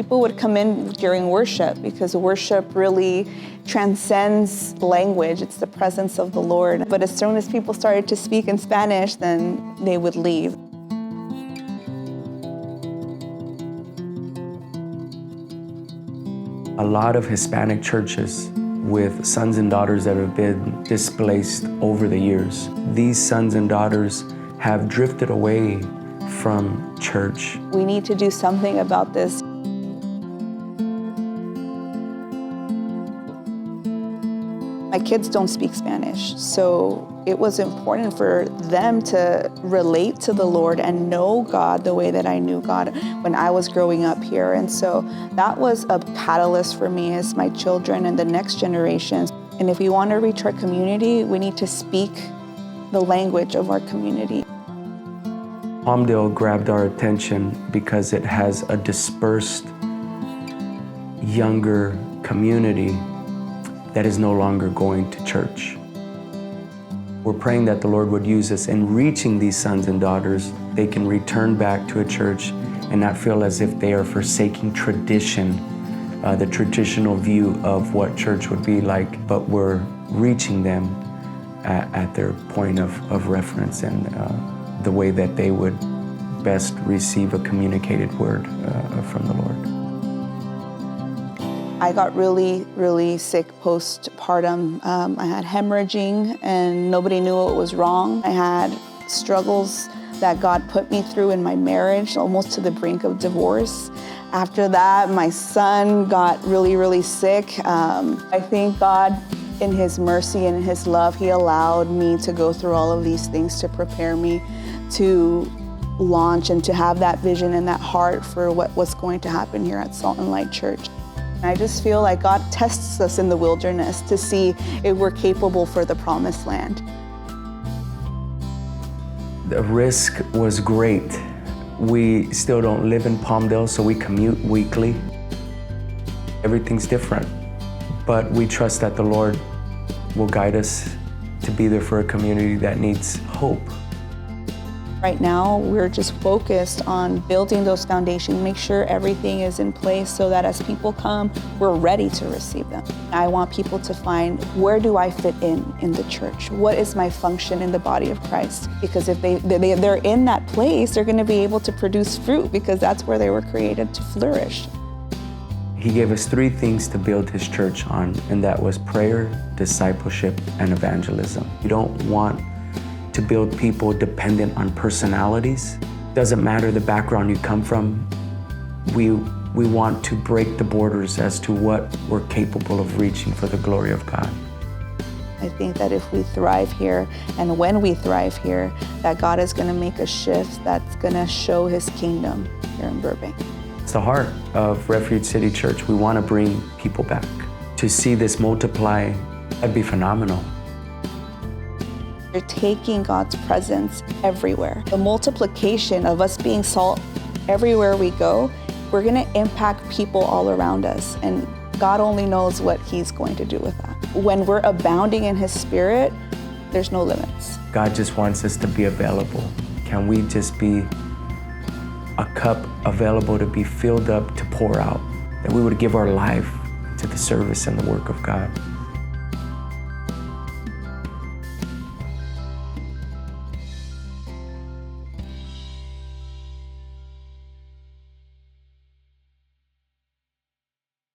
People would come in during worship because worship really transcends language. It's the presence of the Lord. But as soon as people started to speak in Spanish, then they would leave. A lot of Hispanic churches with sons and daughters that have been displaced over the years. These sons and daughters have drifted away from church. We need to do something about this. My kids don't speak Spanish, so it was important for them to relate to the Lord and know God the way that I knew God when I was growing up here. And so that was a catalyst for me as my children and the next generations. And if we want to reach our community, we need to speak the language of our community. Palmdale grabbed our attention because it has a dispersed, younger community that is no longer going to church. We're praying that the Lord would use us in reaching these sons and daughters. They can return back to a church and not feel as if they are forsaking tradition, the traditional view of what church would be like, but we're reaching them at their point of reference and the way that they would best receive a communicated word from the Lord. I got really, really sick postpartum. I had hemorrhaging and nobody knew what was wrong. I had struggles that God put me through in my marriage, almost to the brink of divorce. After that, my son got really, really sick. I thank God in His mercy and in His love, He allowed me to go through all of these things to prepare me to launch and to have that vision and that heart for what was going to happen here at Salt and Light Church. I just feel like God tests us in the wilderness to see if we're capable for the promised land. The risk was great. We still don't live in Palmdale, so we commute weekly. Everything's different, but we trust that the Lord will guide us to be there for a community that needs hope. Right now, we're just focused on building those foundations, make sure everything is in place so that as people come, we're ready to receive them. I want people to find, where do I fit in the church? What is my function in the body of Christ? Because if they're in that place, they're gonna be able to produce fruit because that's where they were created to flourish. He gave us 3 things to build His church on, and that was prayer, discipleship, and evangelism. You don't want to build people dependent on personalities. Doesn't matter the background you come from. We want to break the borders as to what we're capable of reaching for the glory of God. I think that if we thrive here, and when we thrive here, that God is gonna make a shift that's gonna show His kingdom here in Burbank. It's the heart of Refuge City Church. We want to bring people back. To see this multiply, that'd be phenomenal. You're taking God's presence everywhere. The multiplication of us being salt everywhere we go, we're gonna impact people all around us, and God only knows what He's going to do with that. When we're abounding in His Spirit, there's no limits. God just wants us to be available. Can we just be a cup available to be filled up, to pour out, that we would give our life to the service and the work of God?